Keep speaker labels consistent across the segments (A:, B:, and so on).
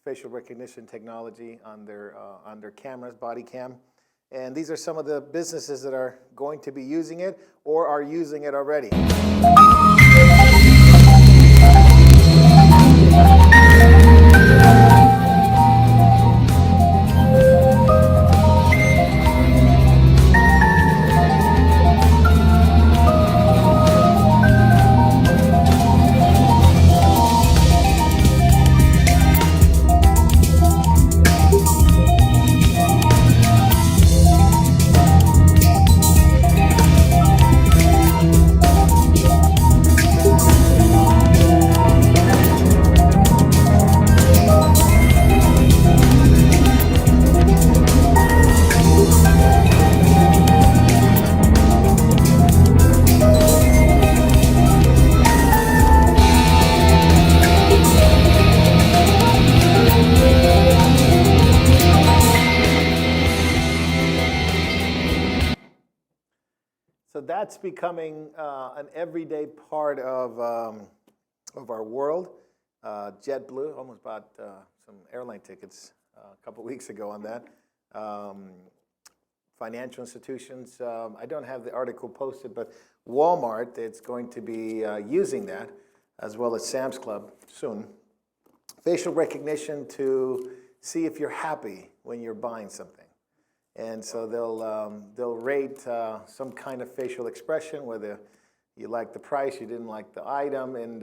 A: facial recognition technology on their cameras, body cam. And these are some of the businesses that are going to be using it or are using it already. So that's becoming an everyday part of our world. JetBlue almost bought some airline tickets a couple weeks ago on that. Financial institutions, I don't have the article posted, but Walmart, it's going to be using that, as well as Sam's Club soon. Facial recognition to see if you're happy when you're buying something. And so they'll rate some kind of facial expression, whether you like the price, you didn't like the item, and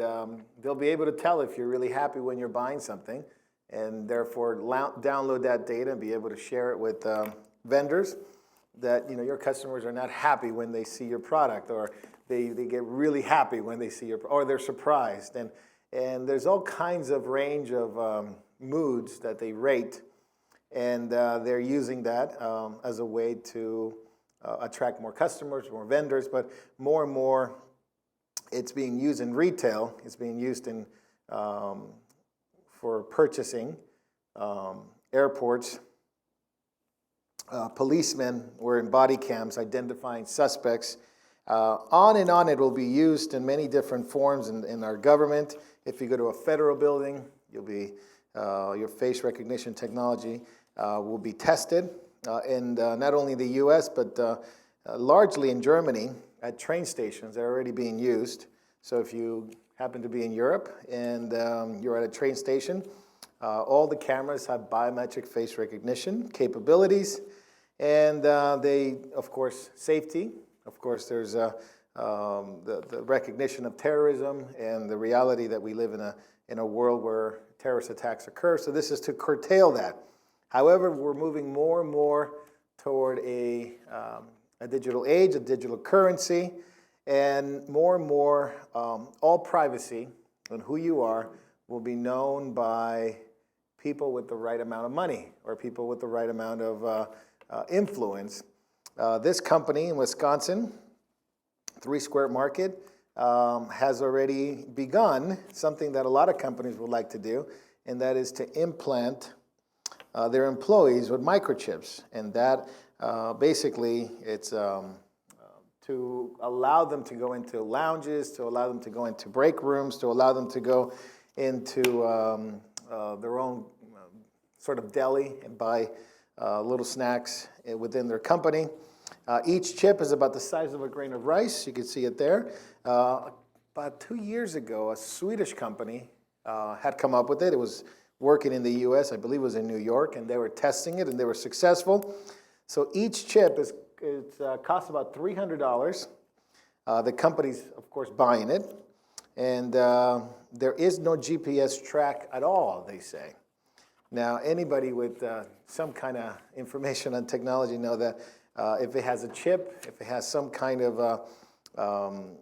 A: they'll be able to tell if you're really happy when you're buying something, and therefore download that data and be able to share it with vendors that your customers are not happy when they see your product, or they get really happy when they see or they're surprised, and there's all kinds of range of moods that they rate. And they're using that as a way to attract more customers, more vendors, but more and more it's being used in retail. It's being used in for purchasing, airports, policemen were in body cams identifying suspects. On and on it will be used in many different forms in our government. If you go to a federal building, you'll be your face recognition technology will be tested, and not only in the U.S., but largely in Germany at train stations. They're already being used. So if you happen to be in Europe and you're at a train station, all the cameras have biometric face recognition capabilities, and they, of course, safety. Of course, there's the recognition of terrorism and the reality that we live in a world where terrorist attacks occur. So this is to curtail that. However, we're moving more and more toward a digital age, a digital currency, and more, all privacy and who you are will be known by people with the right amount of money or people with the right amount of influence. This company in Wisconsin, 3 Square Market, has already begun something that a lot of companies would like to do, and that is to implant their employees with microchips. And that basically it's to allow them to go into lounges, to allow them to go into break rooms, to allow them to go into their own sort of deli and buy little snacks within their company. Each chip is about the size of a grain of rice. You can see it there. About 2 years ago, a Swedish company had come up with it. It was working in the U.S., I believe it was in New York, and they were testing it, and they were successful. So each chip costs about $300. The company's, of course, buying it, and there is no GPS track at all, they say. Now, anybody with some kind of information on technology know that if it has a chip, if it has some kind of,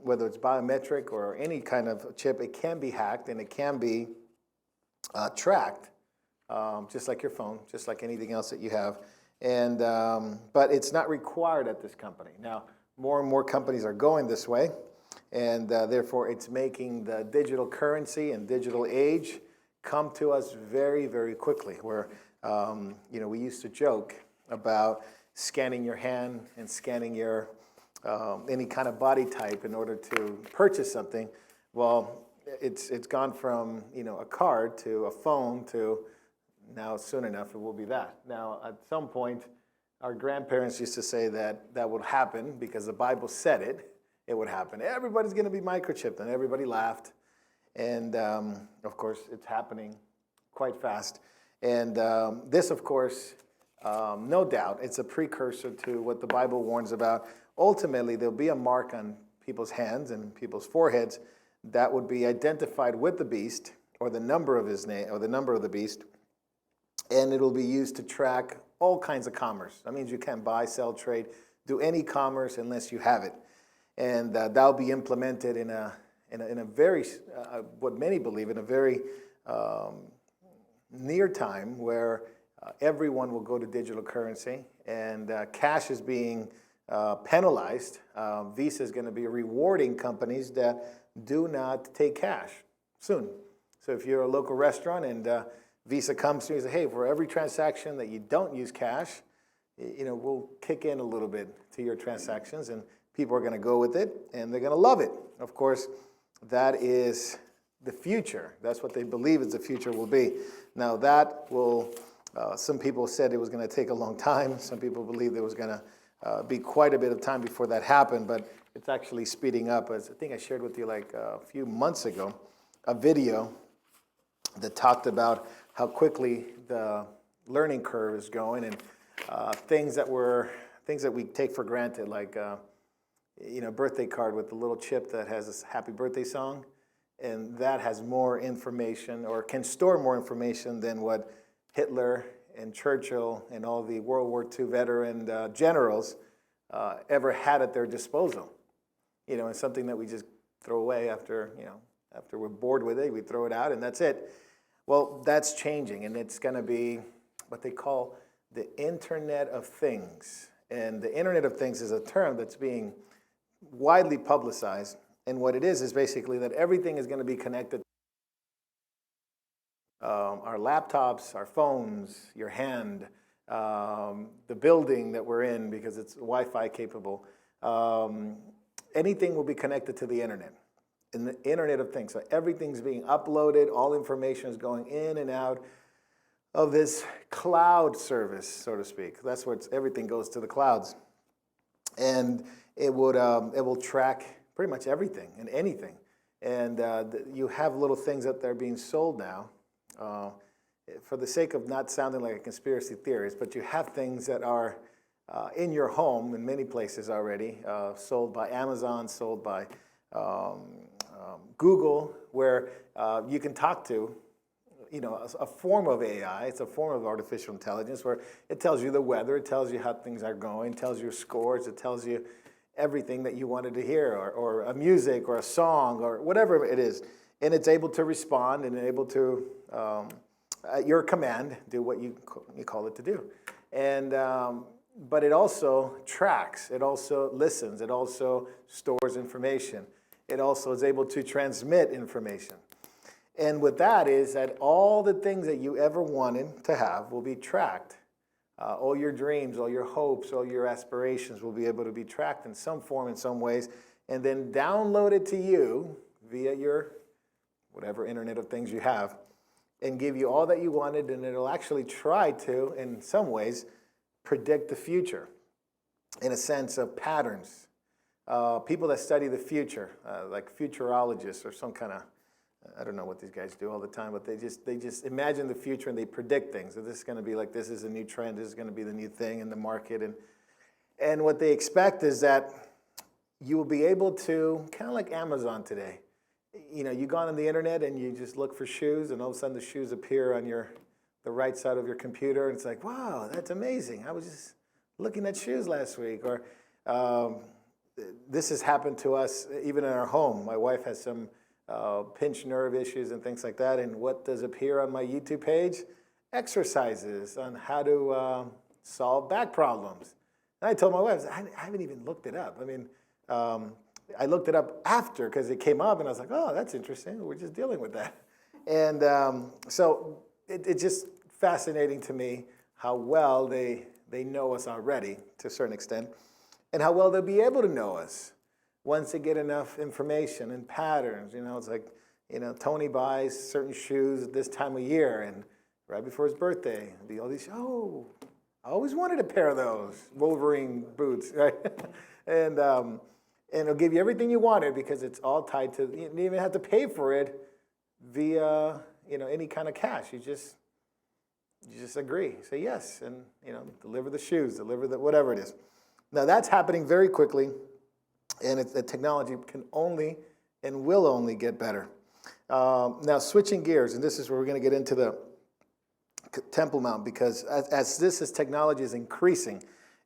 A: whether it's biometric or any kind of chip, it can be hacked and it can be tracked, just like your phone, just like anything else that you have. And but it's not required at this company. Now, more and more companies are going this way, and therefore it's making the digital currency and digital age come to us very, very quickly. Where we used to joke about scanning your hand and scanning your any kind of body type in order to purchase something. Well, it's gone from a card to a phone to Now, soon enough, it will be that. Now, at some point, our grandparents used to say that that would happen because the Bible said it would happen. Everybody's going to be microchipped, and everybody laughed. And, of course, it's happening quite fast. And this, of course, no doubt, it's a precursor to what the Bible warns about. Ultimately, there'll be a mark on people's hands and people's foreheads that would be identified with the beast, or the number of his name, or the number of the beast, and it'll be used to track all kinds of commerce. That means you can't buy, sell, trade, do any commerce unless you have it, and that'll be implemented in a very, what many believe, in a very near time, where everyone will go to digital currency, and cash is being penalized. Visa is going to be rewarding companies that do not take cash soon. So if you're a local restaurant and Visa comes to you and says, hey, for every transaction that you don't use cash, we'll kick in a little bit to your transactions, and people are going to go with it, and they're going to love it. Of course, that is the future. That's what they believe is the future will be. Now that will, some people said it was going to take a long time. Some people believe there was going to be quite a bit of time before that happened, but it's actually speeding up. As I think I shared with you like a few months ago, a video that talked about how quickly the learning curve is going, and things that we take for granted, like birthday card with the little chip that has this happy birthday song, and that has more information, or can store more information, than what Hitler and Churchill and all the World War II veteran generals ever had at their disposal. It's something that we just throw away after we're bored with it. We throw it out, and that's it. Well, that's changing, and it's going to be what they call the Internet of Things. And the Internet of Things is a term that's being widely publicized. And what it is basically that everything is going to be connected. Our laptops, our phones, your hand, the building that we're in, because it's Wi-Fi capable. Anything will be connected to the Internet. In the Internet of Things. So everything's being uploaded, all information is going in and out of this cloud service, so to speak. That's what everything goes to the clouds. And it will track pretty much everything and anything. And you have little things that they're being sold now, for the sake of not sounding like a conspiracy theorist, but you have things that are in your home in many places already, sold by Amazon, sold by Google, where you can talk to, a form of AI. It's a form of artificial intelligence where it tells you the weather, it tells you how things are going, it tells you scores, it tells you everything that you wanted to hear, or a music, or a song, or whatever it is. And it's able to respond and able to, at your command, do what you call it to do. And but it also tracks, it also listens, it also stores information. It also is able to transmit information. And with that is that all the things that you ever wanted to have will be tracked. All your dreams, all your hopes, all your aspirations will be able to be tracked in some form, in some ways, and then downloaded to you via your whatever Internet of Things you have, and give you all that you wanted, and it'll actually try to, in some ways, predict the future in a sense of patterns. People that study the future, like futurologists or some kind of, I don't know what these guys do all the time, but they just imagine the future and they predict things. So this is going to be like, this is a new trend, this is going to be the new thing in the market. And what they expect is that you will be able to, kind of like Amazon today, you go on the internet and you just look for shoes, and all of a sudden the shoes appear on the right side of your computer, and it's like, wow, that's amazing. I was just looking at shoes last week. Or this has happened to us even in our home. My wife has some pinched nerve issues and things like that, and what does appear on my YouTube page? Exercises on how to solve back problems. And I told my wife, I haven't even looked it up. I mean, I looked it up after because it came up, and I was like, oh, that's interesting. We're just dealing with that. And so it's just fascinating to me how well they know us already to a certain extent, and how well they'll be able to know us once they get enough information and patterns. It's like, Tony buys certain shoes at this time of year, and right before his birthday. Be all these, oh, I always wanted a pair of those Wolverine boots, right? and it'll give you everything you wanted because it's all tied to, you don't even have to pay for it via, any kind of cash. You just agree, say yes, and, deliver the shoes, deliver the whatever it is. Now that's happening very quickly, and the technology can only and will only get better. Now switching gears, and this is where we're going to get into the Temple Mount, because as technology is increasing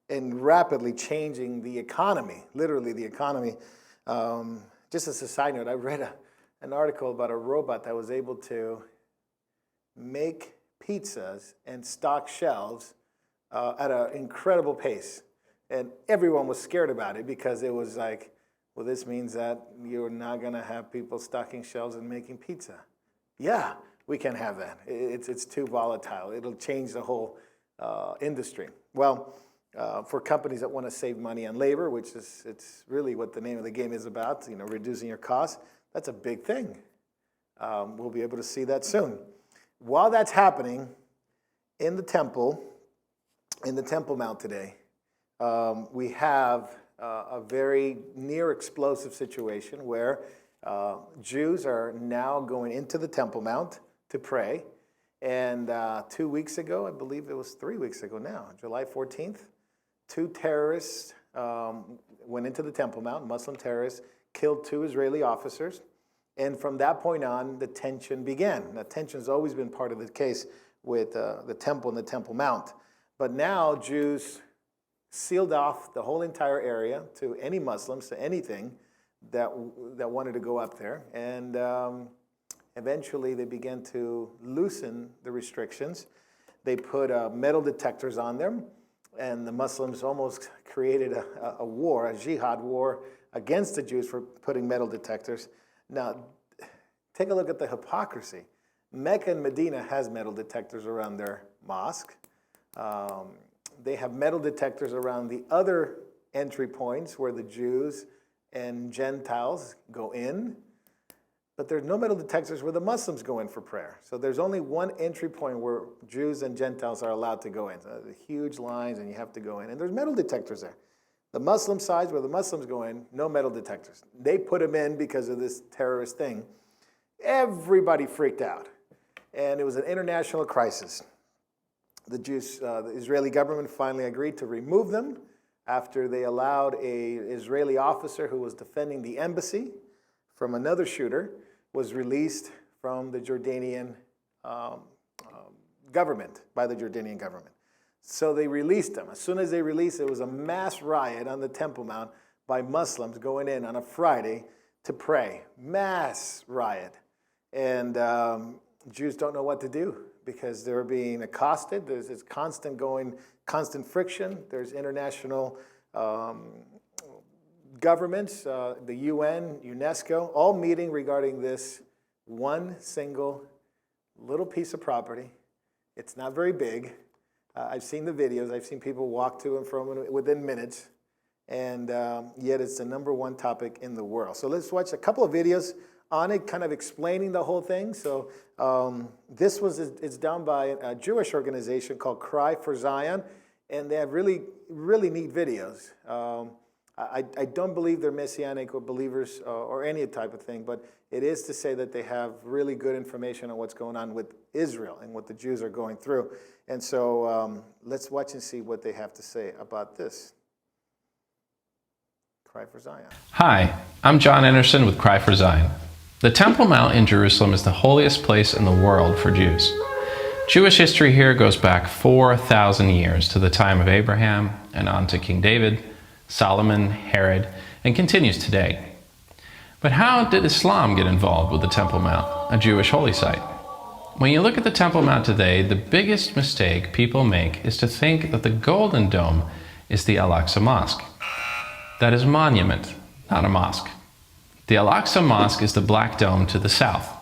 A: and rapidly changing the economy, literally the economy. Just as a side note, I read an article about a robot that was able to make pizzas and stock shelves at an incredible pace. And everyone was scared about it because it was like, well, this means that you're not going to have people stocking shelves and making pizza. Yeah, we can't have that. It's too volatile. It'll change the whole industry. Well, for companies that want to save money on labor, which is it's really what the name of the game is about, reducing your costs, that's a big thing. We'll be able to see that soon. While that's happening in the Temple Mount today, we have a very near explosive situation where Jews are now going into the Temple Mount to pray. And 2 weeks ago, I believe it was 3 weeks ago now, July 14th, 2 terrorists went into the Temple Mount, Muslim terrorists, killed 2 Israeli officers. And from that point on, the tension began. Now, tension has always been part of the case with the Temple and the Temple Mount. But now Jews sealed off the whole entire area to any Muslims, to anything that wanted to go up there. And eventually they began to loosen the restrictions. They put metal detectors on them, and the Muslims almost created a war, a jihad war against the Jews for putting metal detectors. Now, take a look at the hypocrisy. Mecca and Medina has metal detectors around their mosque. They have metal detectors around the other entry points where the Jews and Gentiles go in. But there's no metal detectors where the Muslims go in for prayer. So there's only one entry point where Jews and Gentiles are allowed to go in. So the huge lines, and you have to go in. And there's metal detectors there. The Muslim sides where the Muslims go in, no metal detectors. They put them in because of this terrorist thing. Everybody freaked out. And it was an international crisis. The Israeli government finally agreed to remove them after they allowed an Israeli officer who was defending the embassy from another shooter was released from the Jordanian government, by the Jordanian government. So they released them. As soon as they released, it was a mass riot on the Temple Mount by Muslims going in on a Friday to pray. Mass riot. And Jews don't know what to do because they're being accosted. There's this constant friction. There's international governments, the UN, UNESCO, all meeting regarding this one single little piece of property. It's not very big. I've seen the videos. I've seen people walk to and from it within minutes. And yet it's the #1 topic in the world. So let's watch a couple of videos on it, kind of explaining the whole thing. So this it's done by a Jewish organization called Cry for Zion. And they have really, really neat videos. I don't believe they're Messianic or believers or any type of thing, but it is to say that they have really good information on what's going on with Israel and what the Jews are going through. And so let's watch and see what they have to say about this. Cry for Zion.
B: Hi, I'm John Anderson with Cry for Zion. The Temple Mount in Jerusalem is the holiest place in the world for Jews. Jewish history here goes back 4,000 years to the time of Abraham and on to King David, Solomon, Herod, and continues today. But how did Islam get involved with the Temple Mount, a Jewish holy site? When you look at the Temple Mount today, the biggest mistake people make is to think that the Golden Dome is the Al-Aqsa Mosque. That is a monument, not a mosque. The Al-Aqsa Mosque is the Black Dome to the south.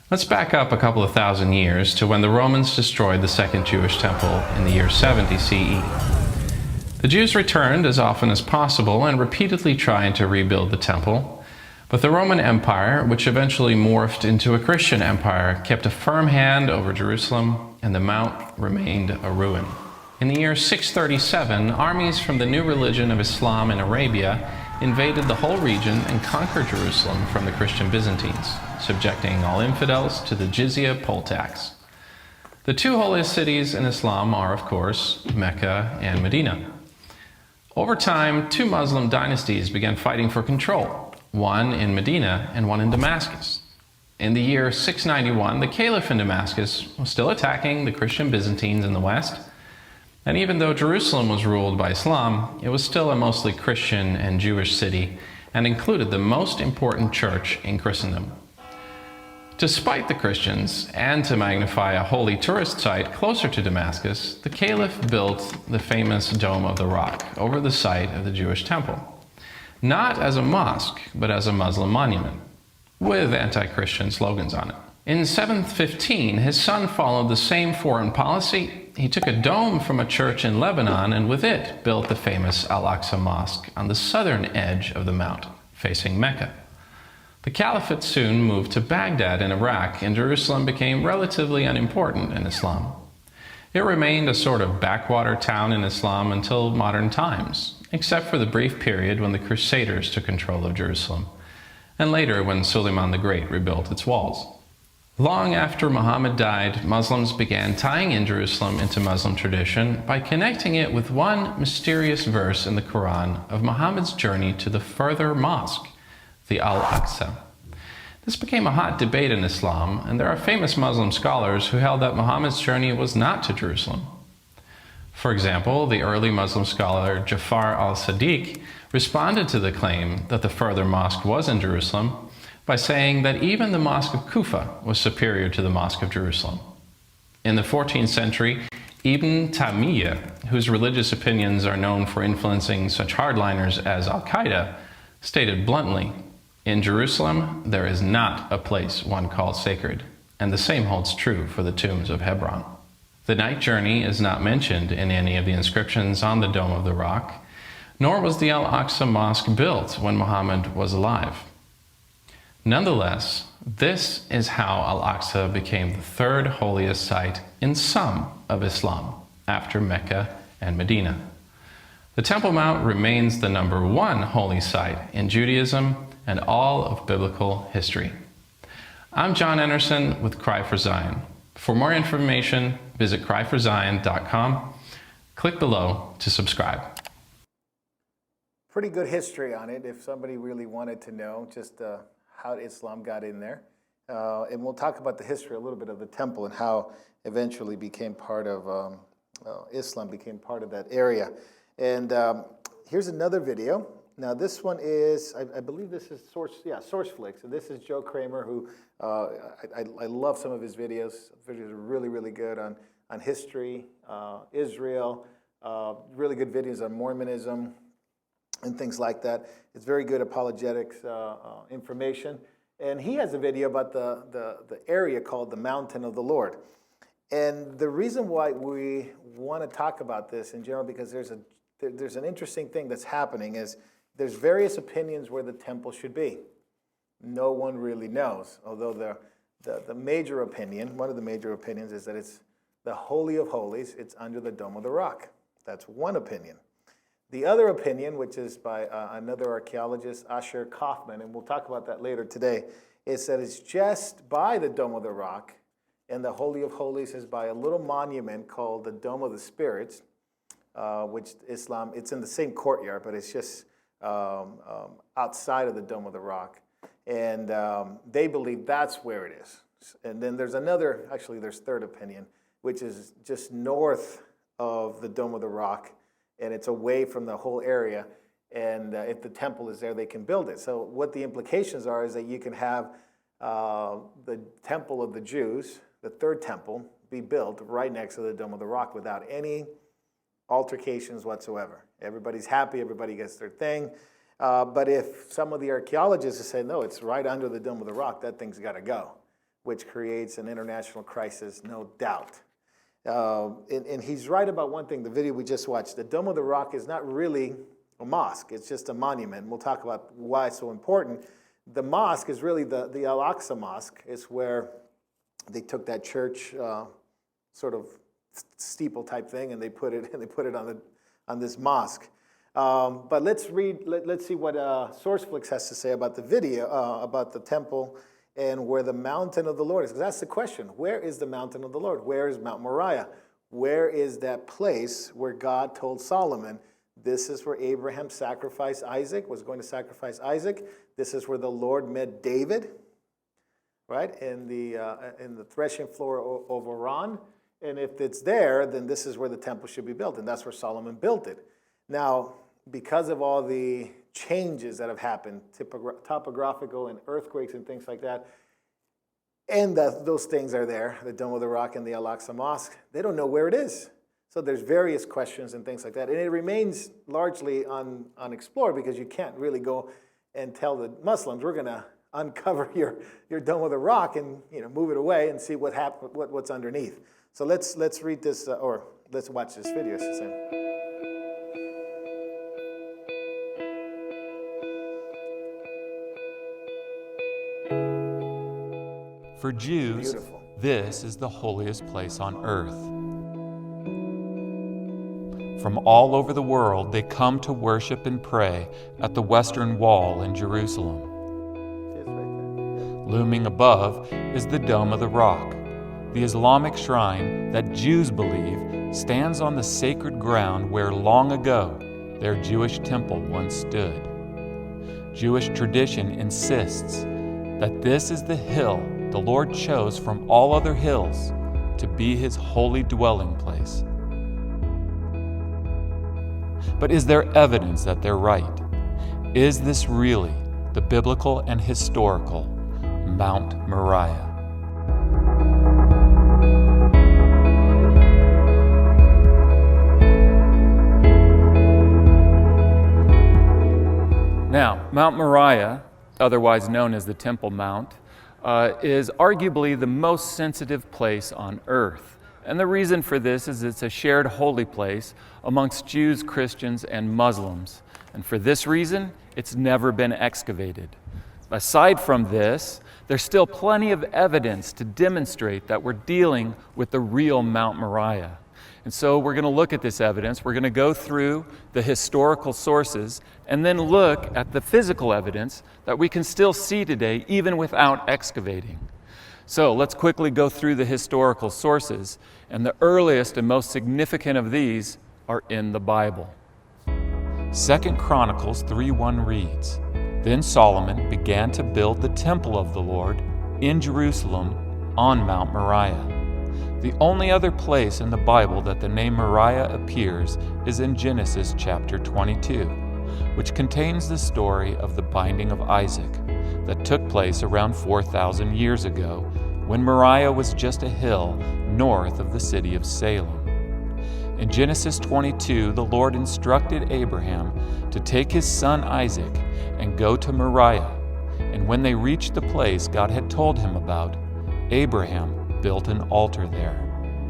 B: Let's back up a couple of thousand years to when the Romans destroyed the second Jewish temple in the year 70 CE. The Jews returned as often as possible and repeatedly tried to rebuild the temple, But the Roman Empire, which eventually morphed into a Christian empire, kept a firm hand over Jerusalem, and the mount remained a ruin. In the year 637, armies from the new religion of Islam in Arabia invaded the whole region and conquered Jerusalem from the Christian Byzantines, subjecting all infidels to the jizya poll tax. The two holiest cities in Islam are, of course, Mecca and Medina. Over time, two Muslim dynasties began fighting for control, one in Medina and one in Damascus. In the year 691, the Caliph in Damascus was still attacking the Christian Byzantines in the west, and even though Jerusalem was ruled by Islam, it was still a mostly Christian and Jewish city and included the most important church in Christendom. Despite the Christians, and to magnify a holy tourist site closer to Damascus, the Caliph built the famous Dome of the Rock over the site of the Jewish temple, not as a mosque, but as a Muslim monument, with anti-Christian slogans on it. In 715, his son followed the same foreign policy. He took a dome from a church in Lebanon and with it built the famous Al-Aqsa Mosque on the southern edge of the mount, facing Mecca. The caliphate soon moved to Baghdad in Iraq, and Jerusalem became relatively unimportant in Islam. It remained a sort of backwater town in Islam until modern times, except for the brief period when the Crusaders took control of Jerusalem, and later when Suleiman the Great rebuilt its walls. Long after Muhammad died, Muslims began tying in Jerusalem into Muslim tradition by connecting it with one mysterious verse in the Quran of Muhammad's journey to the further mosque, the Al-Aqsa. This became a hot debate in Islam, and there are famous Muslim scholars who held that Muhammad's journey was not to Jerusalem. For example, the early Muslim scholar Jafar al-Sadiq responded to the claim that the further mosque was in Jerusalem by saying that even the Mosque of Kufa was superior to the Mosque of Jerusalem. In the 14th century, Ibn Taymiyyah, whose religious opinions are known for influencing such hardliners as Al-Qaeda, stated bluntly, "In Jerusalem, there is not a place one calls sacred," and the same holds true for the tombs of Hebron. The night journey is not mentioned in any of the inscriptions on the Dome of the Rock, nor was the Al-Aqsa Mosque built when Muhammad was alive. Nonetheless, this is how Al-Aqsa became the third holiest site in some of Islam, after Mecca and Medina. The Temple Mount remains the number one holy site in Judaism and all of biblical history. I'm John Anderson with Cry for Zion. For more information, visit cryforzion.com. Click below to subscribe.
A: Pretty good history on it if somebody really wanted to know just how Islam got in there. And we'll talk about the history a little bit of the temple and how eventually became part of, Islam became part of that area. And here's another video. Now this one is, I believe this is SourceFlix. And this is Joe Kramer, who I love some of his videos. Videos are really, really good on history, Israel, really good videos on Mormonism, and things like that. It's very good apologetics information. And he has a video about the area called the Mountain of the Lord. And the reason why we want to talk about this in general, because there's an interesting thing that's happening, is there's various opinions where the temple should be. No one really knows, although the major opinion, one of the major opinions is that it's the Holy of Holies, it's under the Dome of the Rock. That's one opinion. The other opinion, which is by another archaeologist, Asher Kaufman, and we'll talk about that later today, is that it's just by the Dome of the Rock, and the Holy of Holies is by a little monument called the Dome of the Spirits, which Islam, it's in the same courtyard, but it's just outside of the Dome of the Rock. And they believe that's where it is. And then there's another, actually there's third opinion, which is just north of the Dome of the Rock, and it's away from the whole area, and if the temple is there, they can build it. So what the implications are is that you can have the temple of the Jews, the third temple, be built right next to the Dome of the Rock without any altercations whatsoever. Everybody's happy, everybody gets their thing. But if some of the archaeologists say, no, it's right under the Dome of the Rock, that thing's got to go, which creates an international crisis, no doubt. And he's right about one thing, the video we just watched. The Dome of the Rock is not really a mosque. It's just a monument. We'll talk about why it's so important. The mosque is really the Al-Aqsa Mosque. It's where they took that church sort of steeple type thing and they put it on this mosque. But let's see what SourceFlix has to say about the video, about the temple and where the mountain of the Lord is. Because that's the question. Where is the mountain of the Lord? Where is Mount Moriah? Where is that place where God told Solomon, this is where Abraham sacrificed Isaac, was going to sacrifice Isaac. This is where the Lord met David, right, in the threshing floor of Oran. And if it's there, then this is where the temple should be built. And that's where Solomon built it. Now, because of all the changes that have happened, topographical and earthquakes and things like that, and those things are there, the Dome of the Rock and the Al-Aqsa Mosque, they don't know where it is. So there's various questions and things like that. And it remains largely unexplored because you can't really go and tell the Muslims, we're going to uncover your Dome of the Rock and move it away and see what's underneath. So let's read this, or let's watch this video, I should say.
C: For Jews,
A: Beautiful.
C: this is the holiest place on earth. From all over the world, they come to worship and pray at the Western Wall in Jerusalem.
A: It's right there.
C: Looming above is the Dome of the Rock, the Islamic shrine that Jews believe stands on the sacred ground where long ago their Jewish temple once stood. Jewish tradition insists that this is the hill the Lord chose from all other hills to be his holy dwelling place. But is there evidence that they're right? Is this really the biblical and historical Mount Moriah? Now, Mount Moriah, otherwise known as the Temple Mount, is arguably the most sensitive place on earth. And the reason for this is it's a shared holy place amongst Jews, Christians, and Muslims. And for this reason, it's never been excavated. Aside from this, there's still plenty of evidence to demonstrate that we're dealing with the real Mount Moriah. And so we're going to look at this evidence. We're going to go through the historical sources and then look at the physical evidence that we can still see today even without excavating. So let's quickly go through the historical sources, and the earliest and most significant of these are in the Bible. 2 Chronicles 3:1 reads, "Then Solomon began to build the temple of the Lord in Jerusalem on Mount Moriah." The only other place in the Bible that the name Moriah appears is in Genesis chapter 22, which contains the story of the binding of Isaac that took place around 4,000 years ago when Moriah was just a hill north of the city of Salem. In Genesis 22, the Lord instructed Abraham to take his son Isaac and go to Moriah, and when they reached the place God had told him about, Abraham built an altar there.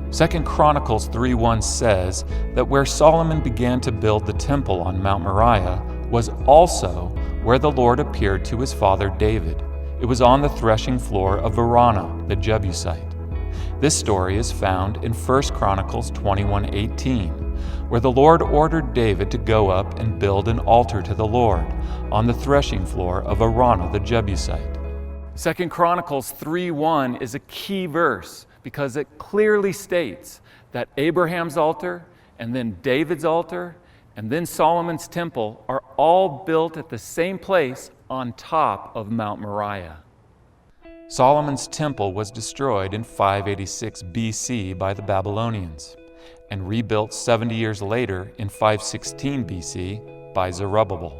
C: 2 Chronicles 3:1 says that where Solomon began to build the temple on Mount Moriah was also where the Lord appeared to his father David. It was on the threshing floor of Araunah, the Jebusite. This story is found in 1 Chronicles 21:18, where the Lord ordered David to go up and build an altar to the Lord on the threshing floor of Araunah, the Jebusite. 2 Chronicles 3:1 is a key verse because it clearly states that Abraham's altar and then David's altar and then Solomon's temple are all built at the same place on top of Mount Moriah. Solomon's temple was destroyed in 586 BC by the Babylonians and rebuilt 70 years later in 516 BC by Zerubbabel.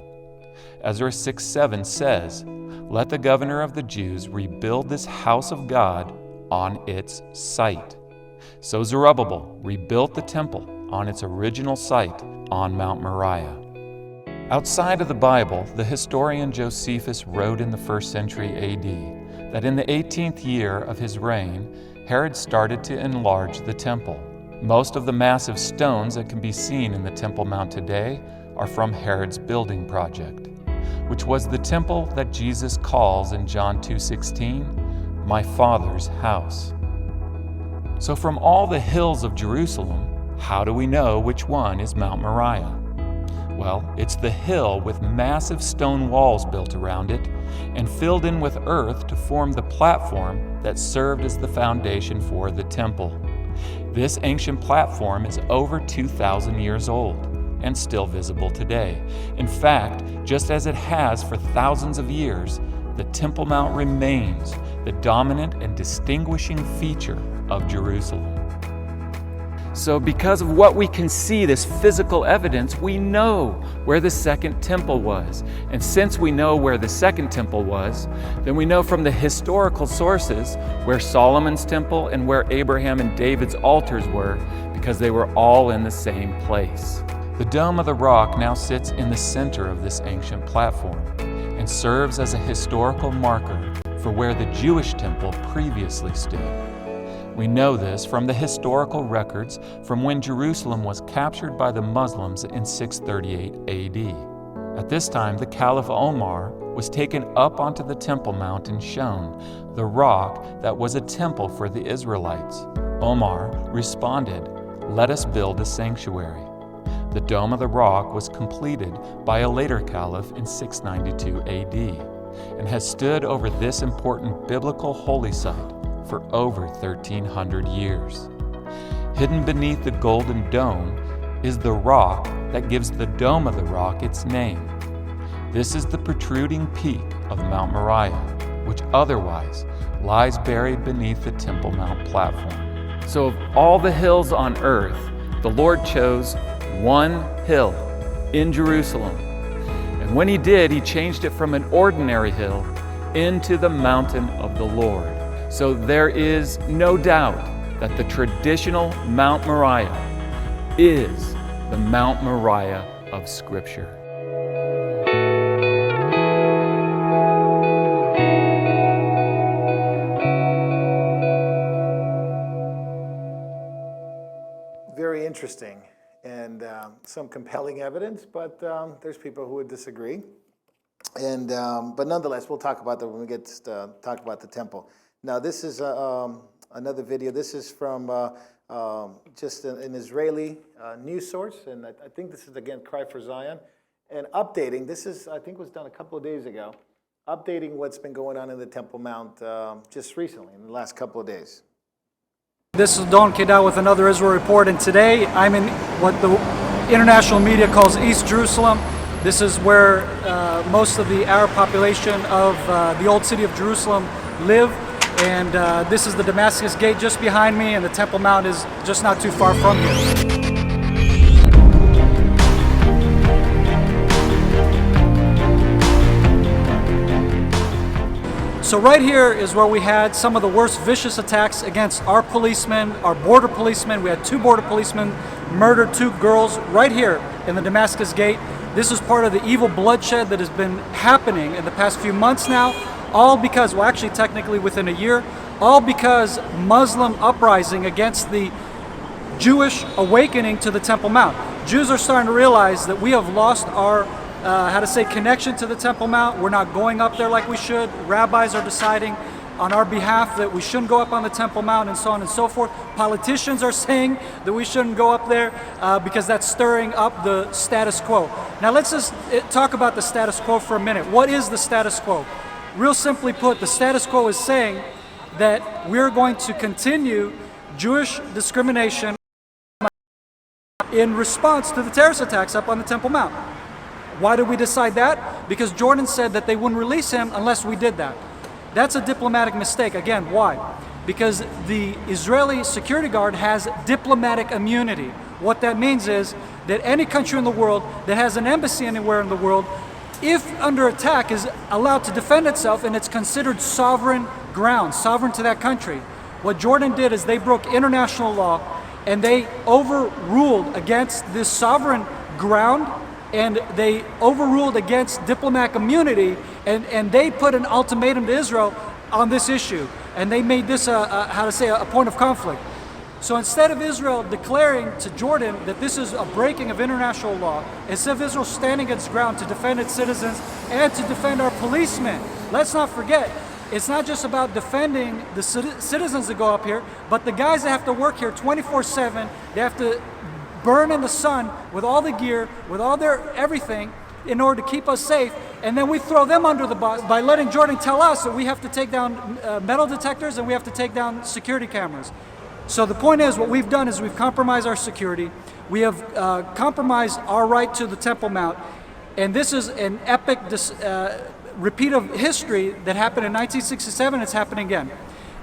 C: Ezra 6:7 says, "Let the governor of the Jews rebuild this house of God on its site." So Zerubbabel rebuilt the temple on its original site on Mount Moriah. Outside of the Bible, the historian Josephus wrote in the 1st century AD that in the 18th year of his reign, Herod started to enlarge the temple. Most of the massive stones that can be seen in the Temple Mount today are from Herod's building project. which was the temple that Jesus calls in John 2:16, my Father's house. So from all the hills of Jerusalem, how do we know which one is Mount Moriah? Well, it's the hill with massive stone walls built around it and filled in with earth to form the platform that served as the foundation for the temple. This ancient platform is over 2,000 years old and still visible today. In fact, just as it has for thousands of years, the Temple Mount remains the dominant and distinguishing feature of Jerusalem. So because of what we can see, this physical evidence, we know where the second temple was. And since we know where the second temple was, then we know from the historical sources where Solomon's temple and where Abraham and David's altars were, because they were all in the same place. The Dome of the Rock now sits in the center of this ancient platform and serves as a historical marker for where the Jewish temple previously stood. We know this from the historical records from when Jerusalem was captured by the Muslims in 638 AD. At this time, the Caliph Omar was taken up onto the Temple Mount and shown the rock that was a temple for the Israelites. Omar responded, "Let us build a sanctuary." The Dome of the Rock was completed by a later caliph in 692 AD and has stood over this important biblical holy site for over 1,300 years. Hidden beneath the golden dome is the rock that gives the Dome of the Rock its name. This is the protruding peak of Mount Moriah, which otherwise lies buried beneath the Temple Mount platform. So of all the hills on earth, the Lord chose one hill in Jerusalem. And when He did, He changed it from an ordinary hill into the mountain of the Lord. So there is no doubt that the traditional Mount Moriah is the Mount Moriah of Scripture.
A: Very interesting and some compelling evidence, but there's people who would disagree. And but nonetheless, we'll talk about that when we get to talk about the temple. Now, this is another video. This is from just an Israeli news source, and I think this is, again, Cry for Zion. And updating, this is, I think was done a couple of days ago, updating what's been going on in the Temple Mount just recently, in the last couple of days.
D: This is Don Kedal with another Israel Report, and today I'm in what the international media calls East Jerusalem. This is where most of the Arab population of the old city of Jerusalem live. And this is the Damascus Gate just behind me, and the Temple Mount is just not too far from here. So right here is where we had some of the worst vicious attacks against our policemen, our border policemen. We had 2 border policemen murdered 2 girls right here in the Damascus Gate. This is part of the evil bloodshed that has been happening in the past few months now. All because, well, actually technically within a year, all because Muslim uprising against the Jewish awakening to the Temple Mount. Jews are starting to realize that we have lost our, connection to the Temple Mount. We're not going up there like we should. Rabbis are deciding on our behalf that we shouldn't go up on the Temple Mount, and so on and so forth. Politicians are saying that we shouldn't go up there because that's stirring up the status quo. Now let's just talk about the status quo for a minute. What is the status quo? Real simply put, the status quo is saying that we're going to continue Jewish discrimination in response to the terrorist attacks up on the Temple Mount. Why did we decide that? Because Jordan said that they wouldn't release him unless we did that. That's a diplomatic mistake. Again, why? Because the Israeli security guard has diplomatic immunity. What that means is that any country in the world that has an embassy anywhere in the world, if under attack, is allowed to defend itself, and it's considered sovereign ground, sovereign to that country. What Jordan did is they broke international law, and they overruled against this sovereign ground, and they overruled against diplomatic immunity, and they put an ultimatum to Israel on this issue, and they made this a point of conflict. So instead of Israel declaring to Jordan that this is a breaking of international law, instead of Israel standing its ground to defend its citizens and to defend our policemen, let's not forget, it's not just about defending the citizens that go up here, but the guys that have to work here 24/7, they have to burn in the sun with all the gear, with all their everything, in order to keep us safe, and then we throw them under the bus by letting Jordan tell us that we have to take down metal detectors and we have to take down security cameras. So the point is, what we've done is we've compromised our security, we have compromised our right to the Temple Mount, and this is an epic repeat of history that happened in 1967, it's happening again.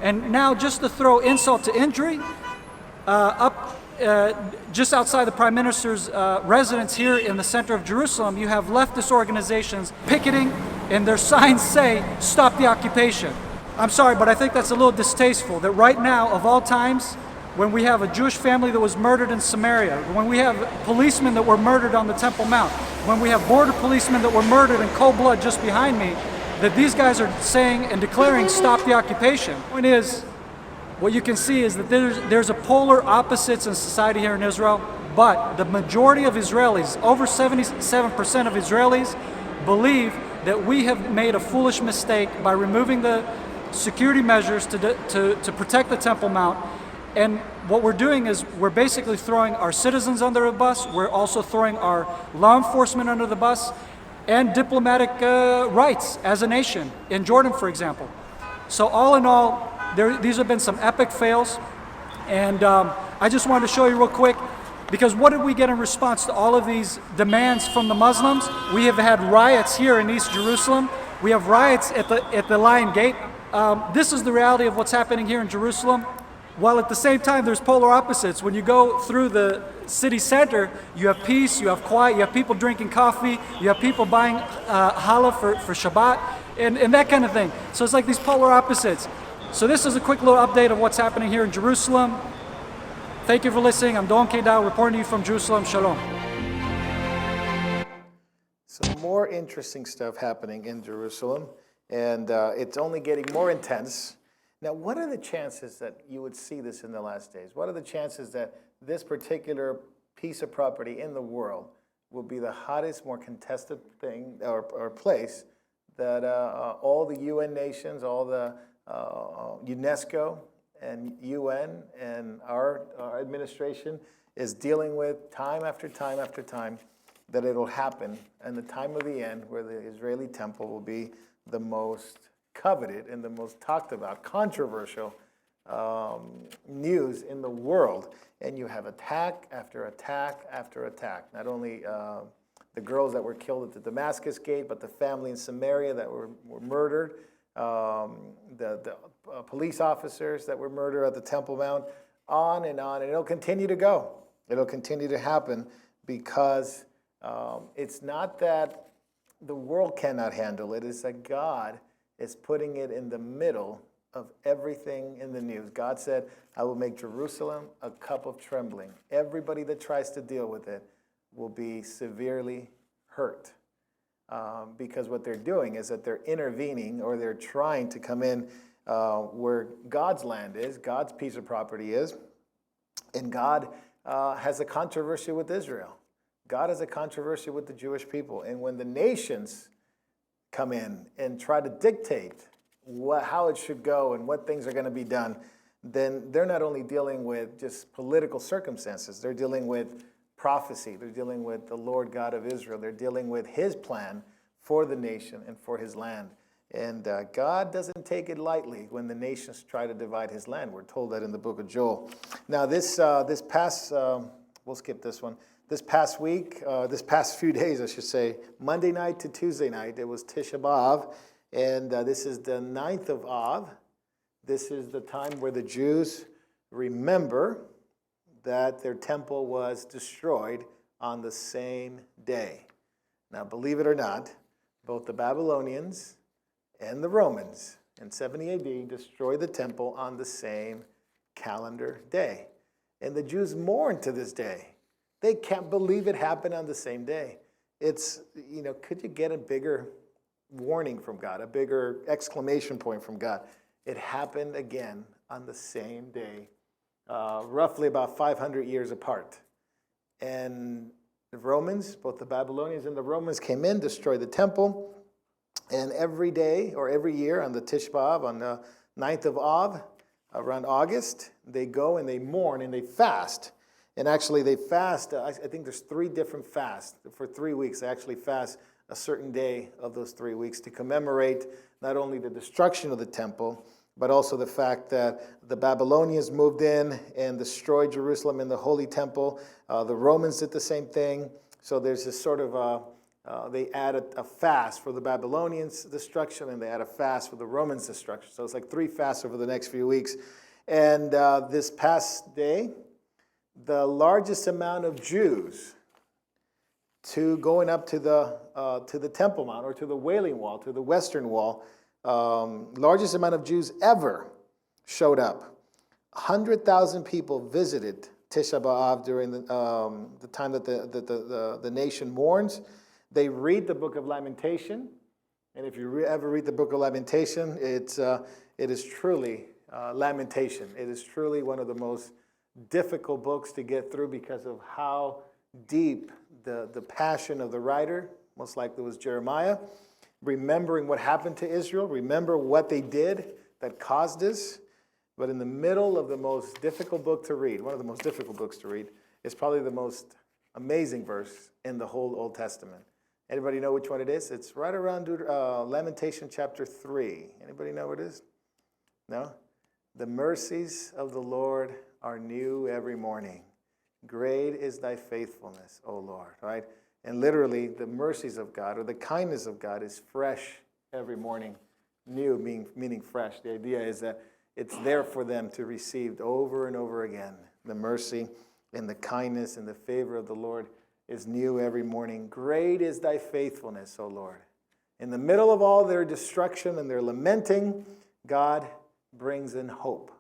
D: And now, just to throw insult to injury, just outside the Prime Minister's residence here in the center of Jerusalem, you have leftist organizations picketing, and their signs say, "Stop the occupation." I'm sorry, but I think that's a little distasteful, that right now, of all times, when we have a Jewish family that was murdered in Samaria, when we have policemen that were murdered on the Temple Mount, when we have border policemen that were murdered in cold blood just behind me, that these guys are saying and declaring, "Stop the occupation." The point is, what you can see is that there's a polar opposites in society here in Israel, but the majority of Israelis, over 77% of Israelis, believe that we have made a foolish mistake by removing the security measures to protect the Temple Mount. And what we're doing is we're basically throwing our citizens under the bus, we're also throwing our law enforcement under the bus, and diplomatic rights as a nation, in Jordan, for example. So all in all, these have been some epic fails, and I just wanted to show you real quick, because what did we get in response to all of these demands from the Muslims? We have had riots here in East Jerusalem. We have riots at the Lion Gate. This is the reality of what's happening here in Jerusalem. While at the same time, there's polar opposites. When you go through the city center, you have peace, you have quiet, you have people drinking coffee, you have people buying challah for Shabbat, and that kind of thing. So it's like these polar opposites. So this is a quick little update of what's happening here in Jerusalem. Thank you for listening. I'm Don Keidao reporting to you from Jerusalem. Shalom.
A: Some more interesting stuff happening in Jerusalem, and it's only getting more intense. Now, what are the chances that you would see this in the last days? What are the chances that this particular piece of property in the world will be the hottest, more contested thing or place that all the UN nations, all the UNESCO and UN and our administration is dealing with time after time after time, that it'll happen, and the time of the end where the Israeli temple will be the most coveted and the most talked about, controversial news in the world. And you have attack after attack after attack. Not only the girls that were killed at the Damascus Gate, but the family in Samaria that were murdered, the police officers that were murdered at the Temple Mount, on, and it'll continue to go. It'll continue to happen because it's not that the world cannot handle it, it's that God is putting it in the middle of everything in the news. God said, "I will make Jerusalem a cup of trembling." Everybody that tries to deal with it will be severely hurt. Because what they're doing is that they're intervening, or they're trying to come in where God's land is, God's piece of property is, and God has a controversy with Israel. God has a controversy with the Jewish people. And when the nations come in and try to dictate how it should go and what things are going to be done, then they're not only dealing with just political circumstances, they're dealing with prophecy, they're dealing with the Lord God of Israel, they're dealing with his plan for the nation and for his land. And God doesn't take it lightly when the nations try to divide his land. We're told that in the book of Joel. Now this past, we'll skip this one. This past week, this past few days, I should say, Monday night to Tuesday night, it was Tisha B'Av, and this is the 9th of Av. This is the time where the Jews remember that their temple was destroyed on the same day. Now, believe it or not, both the Babylonians and the Romans in 70 AD destroyed the temple on the same calendar day. And the Jews mourn to this day. They can't believe it happened on the same day. It's, could you get a bigger warning from God, a bigger exclamation point from God? It happened again on the same day roughly about 500 years apart. And the Romans, both the Babylonians and the Romans, came in, destroyed the temple. And every day or every year on the Tish B'Av, on the 9th of Av, around August, they go and they mourn and they fast. And actually they fast, I think there's 3 different fasts. For 3 weeks, they actually fast a certain day of those 3 weeks to commemorate not only the destruction of the temple, but also the fact that the Babylonians moved in and destroyed Jerusalem and the Holy Temple. The Romans did the same thing. So there's this sort of, they add a fast for the Babylonians' destruction, and they add a fast for the Romans' destruction. So it's like 3 fasts over the next few weeks. And this past day, the largest amount of Jews going up to the Temple Mount or to the Wailing Wall, to the Western Wall, largest amount of Jews ever showed up. 100,000 people visited Tisha B'Av during the time that the nation mourns. They read the Book of Lamentation, and if you ever read the Book of Lamentation, it is truly lamentation. It is truly one of the most difficult books to get through because of how deep the passion of the writer, most likely was Jeremiah, remembering what happened to Israel, remember what they did that caused this. But in the middle of the most difficult book to read, one of the most difficult books to read, is probably the most amazing verse in the whole Old Testament. Anybody know which one it is? It's right around Lamentation chapter 3. Anybody know what it is? No? The mercies of the Lord are new every morning. Great is thy faithfulness, O Lord. Right? And literally, the mercies of God or the kindness of God is fresh every morning. New meaning fresh. The idea is that it's there for them to receive over and over again. The mercy and the kindness and the favor of the Lord is new every morning. Great is thy faithfulness, O Lord. In the middle of all their destruction and their lamenting, God brings in hope.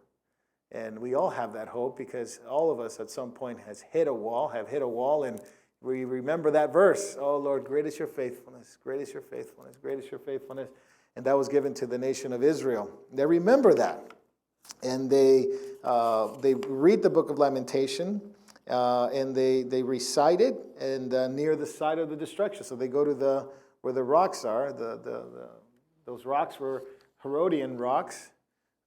A: And we all have that hope because all of us at some point have hit a wall, and we remember that verse. Oh Lord, great is your faithfulness, great is your faithfulness, great is your faithfulness. And that was given to the nation of Israel. They remember that. And they read the Book of Lamentation, and they recite it, and near the site of the destruction. So they go to where the rocks are. Those rocks were Herodian rocks,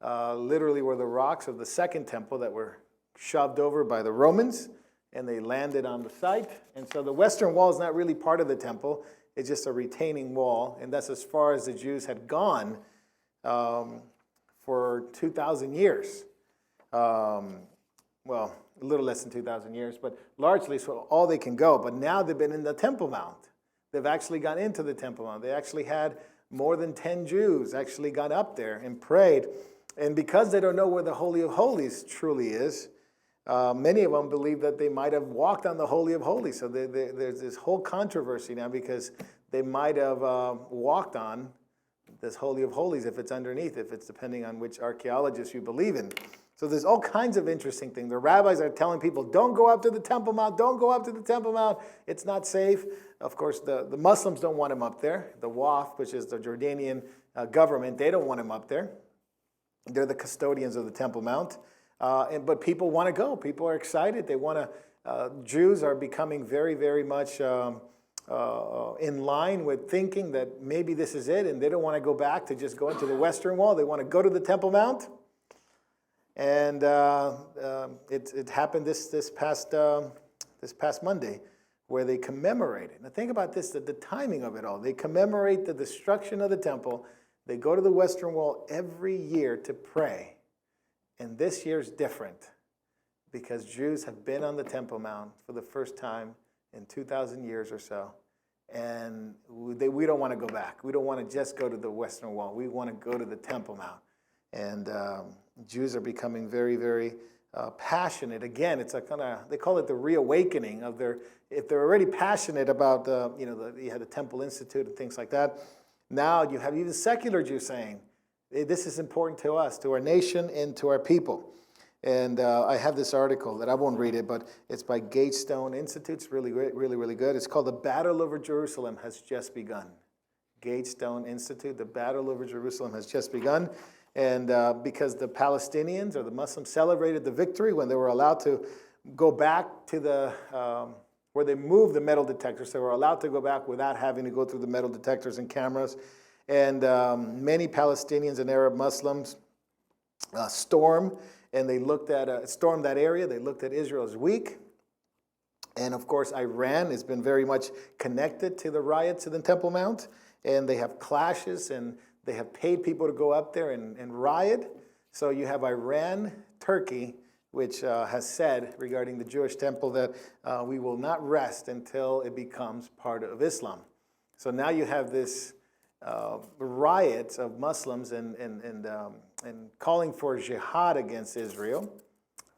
A: literally were the rocks of the second temple that were shoved over by the Romans, and they landed on the site. And so the western wall is not really part of the temple. It's just a retaining wall, and that's as far as the Jews had gone for 2,000 years. Well, a little less than 2,000 years, but largely so all they can go. But now they've been in the Temple Mount. They've actually gone into the Temple Mount. They actually had more than 10 Jews actually got up there and prayed. And because they don't know where the Holy of Holies truly is, many of them believe that they might have walked on the Holy of Holies. So there's this whole controversy now because they might have walked on this Holy of Holies if it's underneath, if it's depending on which archaeologist you believe in. So there's all kinds of interesting things. The rabbis are telling people, don't go up to the Temple Mount, don't go up to the Temple Mount, it's not safe. Of course, the Muslims don't want him up there. The Waqf, which is the Jordanian government, they don't want him up there. They're the custodians of the Temple Mount. But people want to go. People are excited. They want to. Jews are becoming very, very much in line with thinking that maybe this is it, and they don't want to go back to just going to the Western Wall. They want to go to the Temple Mount. And it happened this past Monday, where they commemorated. Now think about this: the timing of it all. They commemorate the destruction of the temple. They go to the Western Wall every year to pray. And this year's different because Jews have been on the Temple Mount for the first time in 2,000 years or so. And we don't want to go back. We don't want to just go to the Western Wall. We want to go to the Temple Mount. And Jews are becoming very, very passionate. Again, it's a kind of, they call it the reawakening of their, if they're already passionate about, you had the Temple Institute and things like that. Now you have even secular Jews saying, this is important to us, to our nation, and to our people. And I have this article that I won't read it, but it's by Gatestone Institute. It's really, really, really good. It's called The Battle Over Jerusalem Has Just Begun. Gatestone Institute, The Battle Over Jerusalem Has Just Begun. And because the Palestinians or the Muslims celebrated the victory when they were allowed to go back to where they moved the metal detectors. They were allowed to go back without having to go through the metal detectors and cameras. And many Palestinians and Arab Muslims stormed that area. They looked at Israel as weak. And of course, Iran has been very much connected to the riots in the Temple Mount. And they have clashes, and they have paid people to go up there and riot. So you have Iran, Turkey, which has said regarding the Jewish temple that we will not rest until it becomes part of Islam. So now you have this riots of Muslims and calling for jihad against Israel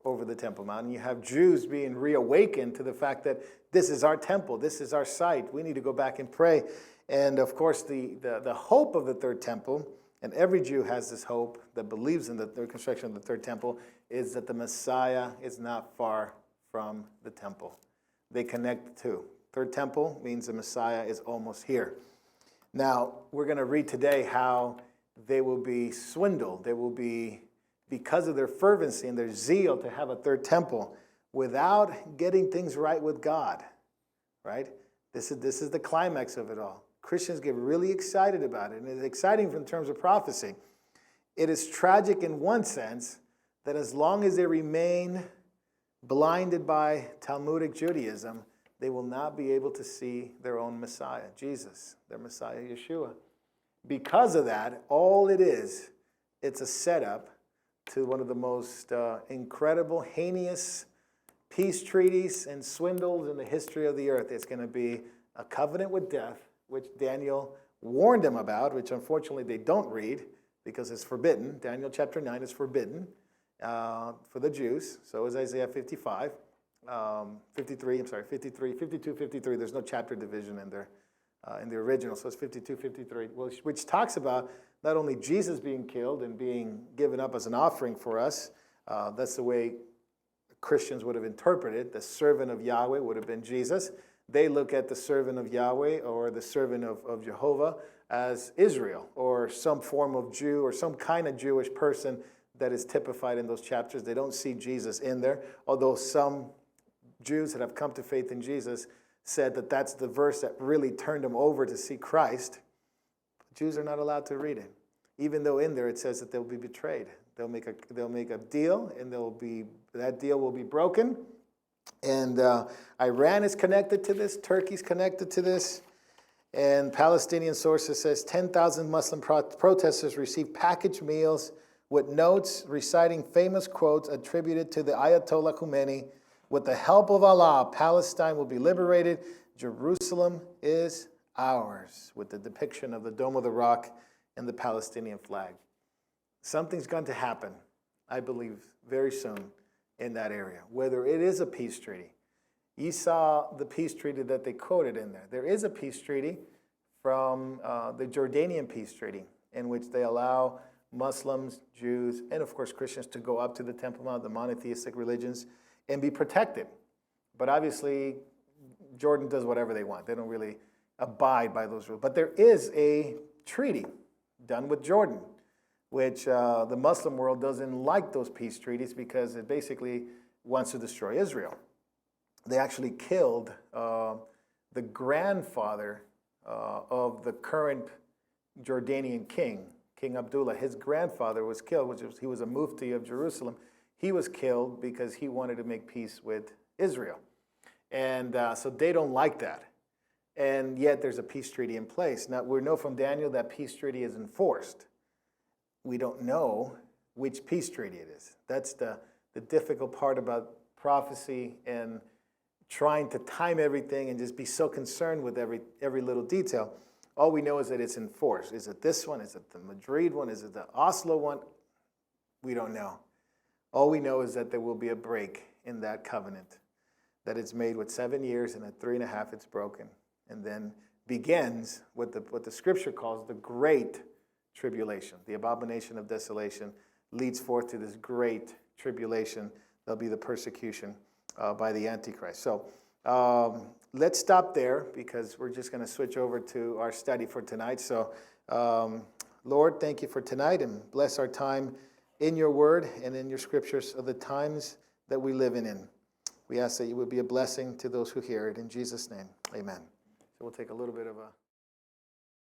A: over the Temple Mount. And you have Jews being reawakened to the fact that this is our temple, this is our site, we need to go back and pray. And of course, the hope of the third temple, and every Jew has this hope that believes in the reconstruction of the third temple, is that the Messiah is not far from the temple. They connect the two. Third temple means the Messiah is almost here. Now, we're going to read today how they will be swindled. They will be, because of their fervency and their zeal to have a third temple, without getting things right with God, right? This is the climax of it all. Christians get really excited about it, and it's exciting in terms of prophecy. It is tragic in one sense that as long as they remain blinded by Talmudic Judaism, they will not be able to see their own Messiah, Jesus, their Messiah, Yeshua. Because of that, all it is, it's a setup to one of the most incredible, heinous peace treaties and swindles in the history of the earth. It's going to be a covenant with death, which Daniel warned them about, which unfortunately they don't read because it's forbidden. Daniel chapter 9 is forbidden for the Jews. So is Isaiah 55. 52, 53. There's no chapter division in there in the original, so it's 52, 53, which talks about not only Jesus being killed and being given up as an offering for us. That's the way Christians would have interpreted. The servant of Yahweh would have been Jesus. They look at the servant of Yahweh or the servant of Jehovah as Israel or some form of Jew or some kind of Jewish person that is typified in those chapters. They don't see Jesus in there, although some Jews that have come to faith in Jesus said that that's the verse that really turned them over to see Christ. Jews are not allowed to read it, even though in there it says that they'll be betrayed. They'll make a deal, and that deal will be broken. And Iran is connected to this. Turkey's connected to this. And Palestinian sources says 10,000 Muslim protesters received packaged meals with notes reciting famous quotes attributed to the Ayatollah Khomeini. With the help of Allah, Palestine will be liberated. Jerusalem is ours, with the depiction of the Dome of the Rock and the Palestinian flag. Something's going to happen, I believe, very soon in that area, whether it is a peace treaty. You saw the peace treaty that they quoted in there. There is a peace treaty from the Jordanian peace treaty in which they allow Muslims, Jews, and of course Christians to go up to the Temple Mount, the monotheistic religions, and be protected. But obviously, Jordan does whatever they want. They don't really abide by those rules. But there is a treaty done with Jordan, which the Muslim world doesn't like those peace treaties because it basically wants to destroy Israel. They actually killed the grandfather of the current Jordanian king, King Abdullah. His grandfather was killed, he was a mufti of Jerusalem. He was killed because he wanted to make peace with Israel. And so they don't like that. And yet there's a peace treaty in place. Now, we know from Daniel that peace treaty is enforced. We don't know which peace treaty it is. That's the difficult part about prophecy and trying to time everything and just be so concerned with every little detail. All we know is that it's enforced. Is it this one? Is it the Madrid one? Is it the Oslo one? We don't know. All we know is that there will be a break in that covenant, that it's made with 7 years, and at 3.5 it's broken. And then begins what the scripture calls the great tribulation. The abomination of desolation leads forth to this great tribulation. There'll be the persecution by the Antichrist. So let's stop there because we're just going to switch over to our study for tonight. So Lord, thank you for tonight, and bless our time in your word and in your scriptures of the times that we live in. We ask that you would be a blessing to those who hear it. In Jesus' name, amen. So we'll take a little bit of a